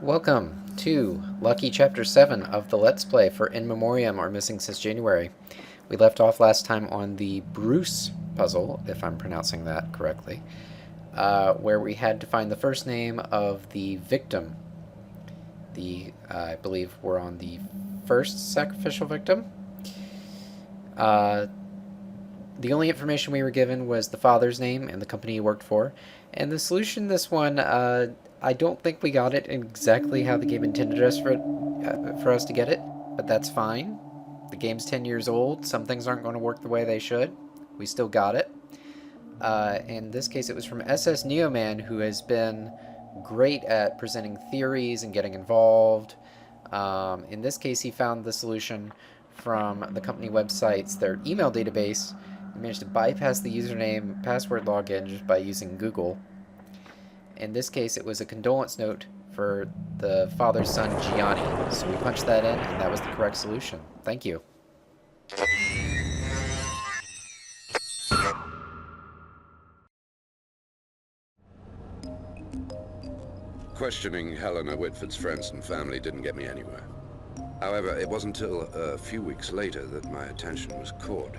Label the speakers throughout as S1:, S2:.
S1: Welcome to Lucky Chapter 7 of the Let's Play for In Memoriam, or Missing Since January. We left off last time on the BROUS puzzle, if I'm pronouncing that correctly, where we had to find the first name of the victim. I believe we're on the first sacrificial victim. The only information we were given was the father's name and the company he worked for. And the solution this one, I don't think we got it exactly how the game intended us for us to get it, but that's fine. The game's 10 years old. Some things aren't going to work the way they should. We still got it. In this case, it was from SS Neoman, who has been great at presenting theories and getting involved. In this case, he found the solution from the company websites, their email database. He managed to bypass the username password login just by using Google. In this case, it was a condolence note for the father's son, Gianni. So we punched that in, and that was the correct solution. Thank you.
S2: Questioning Helena Whitford's friends and family didn't get me anywhere. However, it wasn't until a few weeks later that my attention was caught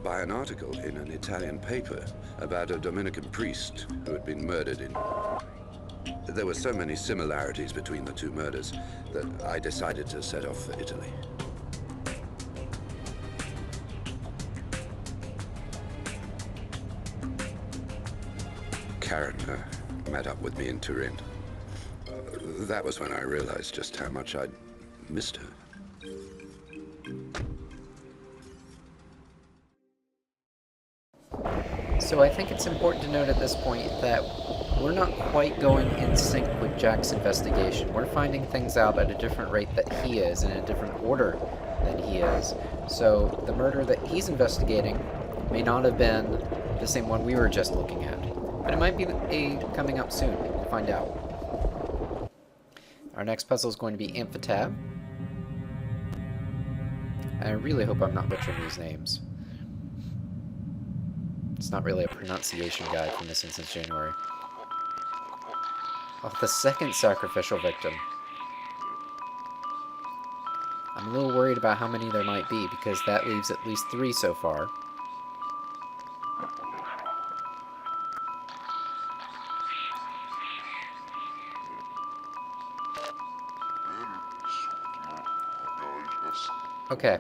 S2: by an article in an Italian paper about a Dominican priest who had been murdered in... There were so many similarities between the two murders that I decided to set off for Italy. Karen met up with me in Turin. That was when I realized just how much I'd missed her.
S1: So I think it's important to note at this point that we're not quite going in sync with Jack's investigation. We're finding things out at a different rate that he is, in a different order than he is. So the murder that he's investigating may not have been the same one we were just looking at. But it might be coming up soon. We'll find out. Our next puzzle is going to be AMPHATAB. I really hope I'm not butchering these names. It's not really a pronunciation guide for Missing Since January. Oh, the second sacrificial victim. I'm a little worried about how many there might be, because that leaves at least 3 so far. Okay,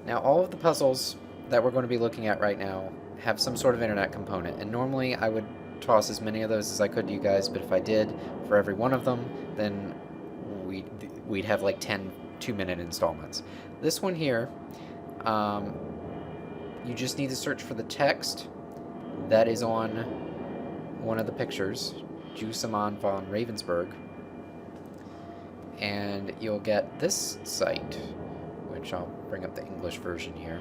S1: now all of the puzzles that we're going to be looking at right now have some sort of internet component, and normally I would toss as many of those as I could to you guys, but if I did for every one of them, then we'd have like 10 2-minute installments. This one here, you just need to search for the text that is on one of the pictures, Jusamon von Ravensburg, and you'll get this site, which I'll bring up the English version here.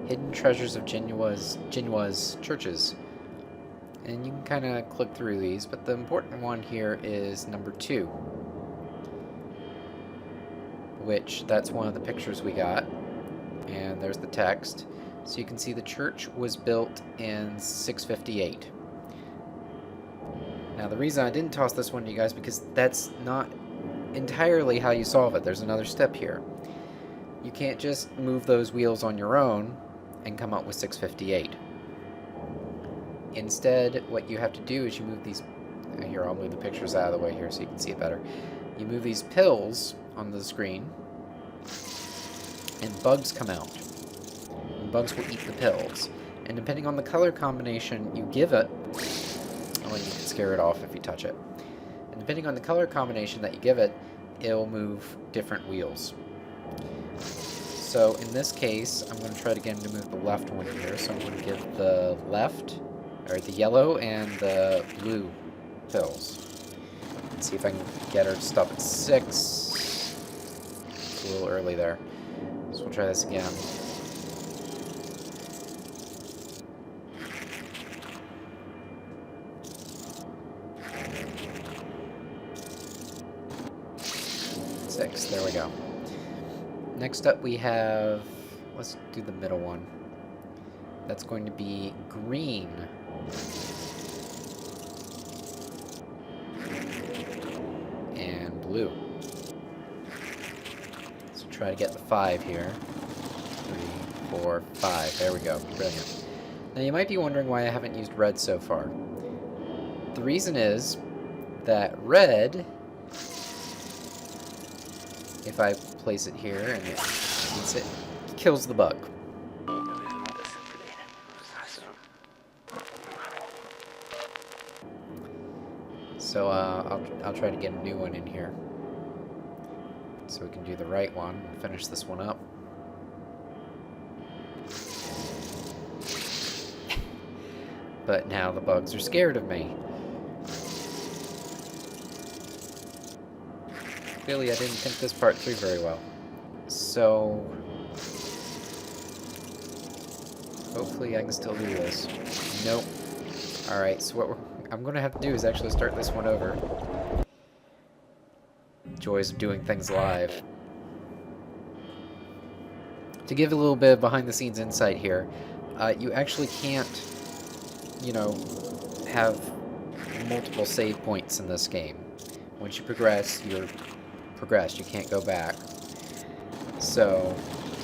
S1: Hidden Treasures of Genoa's Churches. And you can kind of click through these, but the important one here is number 2, which that's one of the pictures we got. And there's the text. So you can see the church was built in 658. Now the reason I didn't toss this one to you guys, because that's not entirely how you solve it. There's another step here. You can't just move those wheels on your own and come up with 658. Instead, what you have to do is you move these... Here, I'll move the pictures out of the way here so you can see it better. You move these pills on the screen, and bugs come out. And bugs will eat the pills. And depending on the color combination you give it... Oh, and you can scare it off if you touch it. And depending on the color combination that you give it, it'll move different wheels. So in this case, I'm going to try to get him to move the left one here. So I'm going to give the left, or the yellow and the blue pills. Let's see if I can get her to stop at 6. It's a little early there. So we'll try this again. Six, there we go. Next up we have, let's do the middle one. That's going to be green. And blue. So try to get the 5 here. 3, 4, 5. There we go. Brilliant. Now you might be wondering why I haven't used red so far. The reason is that red, if I place it here and it eats it, kills the bug. So I'll try to get a new one in here, so we can do the right one and finish this one up. But now the bugs are scared of me. Clearly I didn't think this part through very well. So hopefully I can still do this. Nope. Alright, so what I'm going to have to do is actually start this one over. Joys of doing things live. To give a little bit of behind-the-scenes insight here, you actually can't, you know, have multiple save points in this game. Once you progress, you're progressed. You can't go back. So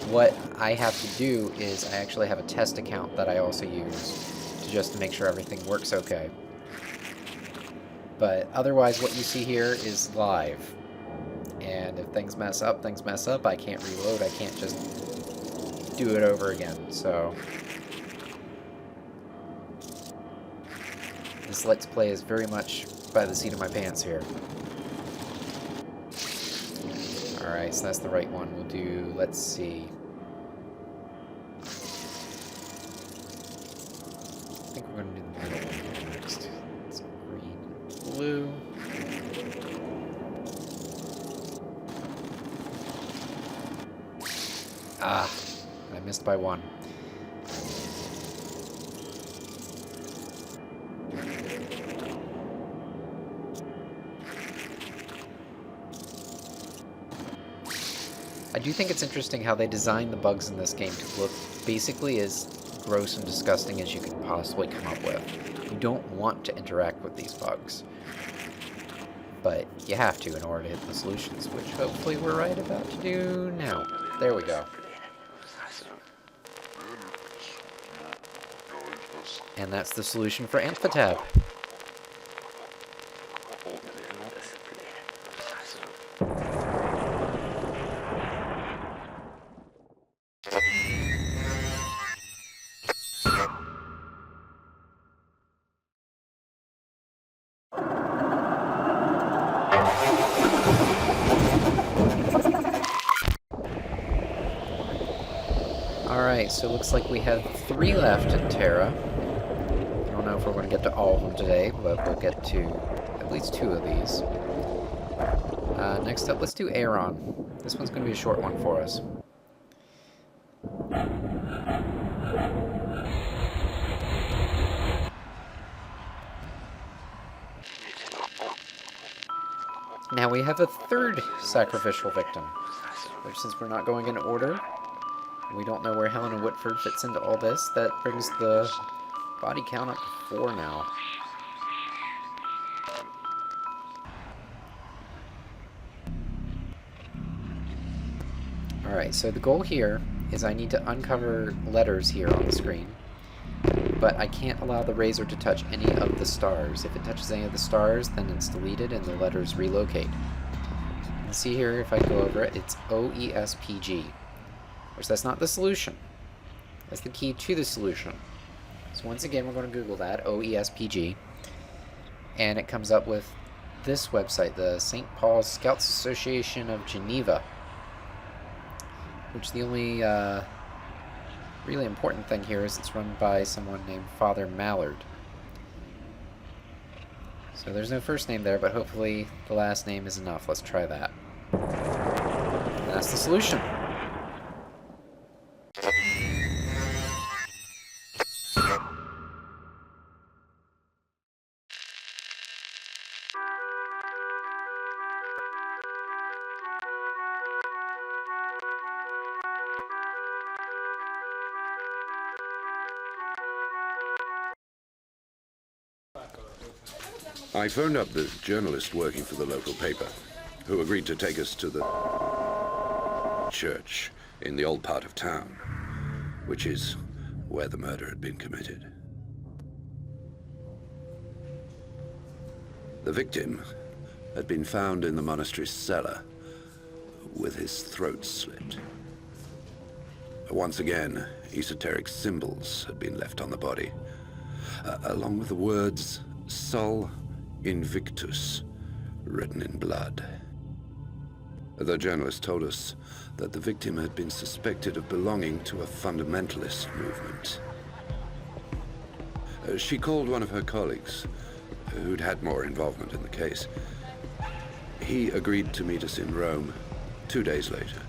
S1: what I have to do is I actually have a test account that I also use just to make sure everything works okay. But otherwise what you see here is live. And if things mess up, things mess up. I can't reload. I can't just do it over again. So this Let's Play is very much by the seat of my pants here. Alright, so that's the right one. We'll do, let's see. I think we're going to do the middle one here next. It's green, blue. Ah, I missed by one. I do think it's interesting how they designed the bugs in this game to look basically as gross and disgusting as you can possibly come up with. You don't want to interact with these bugs, but you have to in order to hit the solutions, which hopefully we're right about to do now. There we go. And that's the solution for AMPHATAB. Alright, so it looks like we have 3 left in Terra. I don't know if we're going to get to all of them today, but we'll get to at least 2 of these. Next up, let's do ARON. This one's going to be a short one for us. Now we have a 3rd sacrificial victim, which, since we're not going in order, we don't know where Helena Whitford fits into all this. That brings the body count up to 4 now. Alright, so the goal here is I need to uncover letters here on the screen, but I can't allow the razor to touch any of the stars. If it touches any of the stars, then it's deleted and the letters relocate. You can see here, if I go over it, it's OESPG. Which, that's not the solution. That's the key to the solution. So once again, we're going to Google that, OESPG, and it comes up with this website, the St. Paul's Scouts Association of Geneva, which the only really important thing here is it's run by someone named Father Mallard. So there's no first name there, but hopefully the last name is enough. Let's try that. And that's the solution.
S2: I phoned up the journalist working for the local paper. who agreed to take us to the church in the old part of town, which is where the murder had been committed. The victim had been found in the monastery's cellar with his throat slit. Once again, esoteric symbols had been left on the body, along with the words Sol Invictus, written in blood. The journalist told us that the victim had been suspected of belonging to a fundamentalist movement. She called one of her colleagues, who'd had more involvement in the case. He agreed to meet us in Rome 2 days later.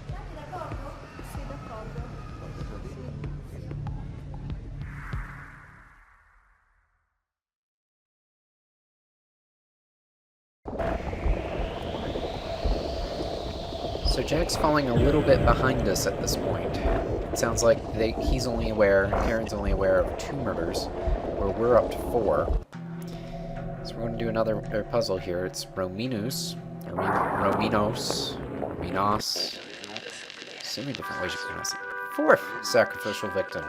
S1: So Jack's falling a little bit behind us at this point. It sounds like he's only aware, Aaron's only aware of 2 murders, where we're up to 4. So we're going to do another puzzle here. It's RHOMENOS, RHOMENOS. So many different ways you can pronounce it. 4th sacrificial victim.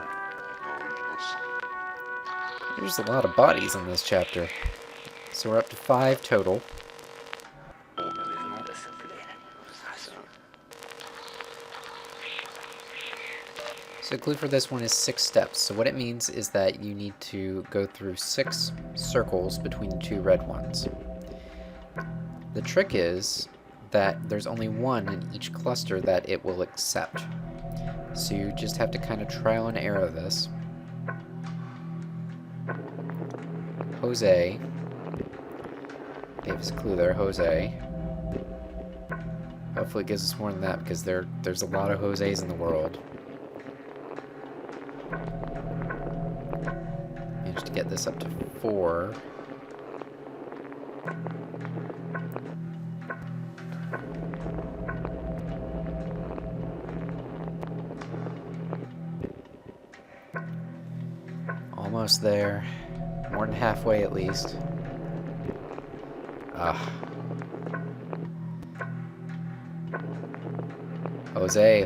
S1: There's a lot of bodies in this chapter. So we're up to 5 total. So the clue for this one is 6 steps. So what it means is that you need to go through 6 circles between the 2 red ones. The trick is that there's only 1 in each cluster that it will accept. So you just have to kind of trial and error this. Jose. Gave us a clue there, Jose. Hopefully it gives us more than that, because there's a lot of Joses in the world. Managed to get this up to 4. Almost there. More than halfway at least.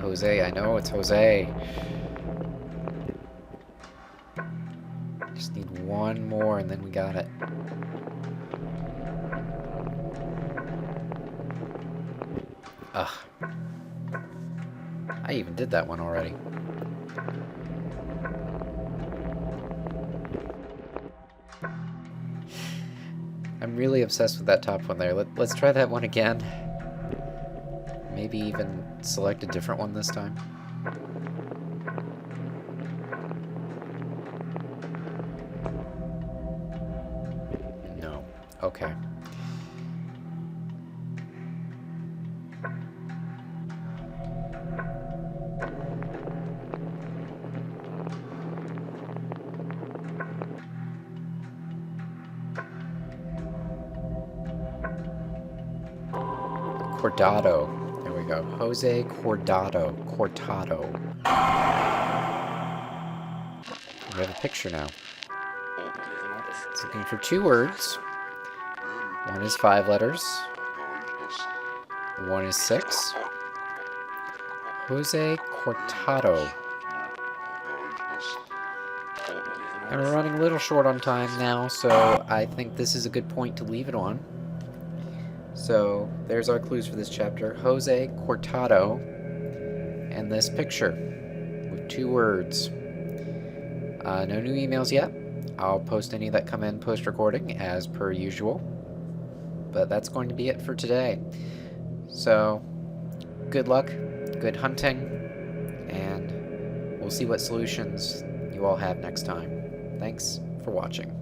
S1: Jose, I know it's Jose. Just need 1 more and then we got it. I even did that one already. I'm really obsessed with that top one there. Let's try that one again. Maybe even select a different one this time. No. Okay. Cortado. There we go. Jose Cortado. We have a picture now. It's looking for 2 words. One is 5 letters. One is 6. Jose Cortado. And we're running a little short on time now, so I think this is a good point to leave it on. So there's our clues for this chapter. Jose Cortado and this picture with 2 words. No new emails yet. I'll post any that come in post-recording as per usual. But that's going to be it for today. So good luck, good hunting, and we'll see what solutions you all have next time. Thanks for watching.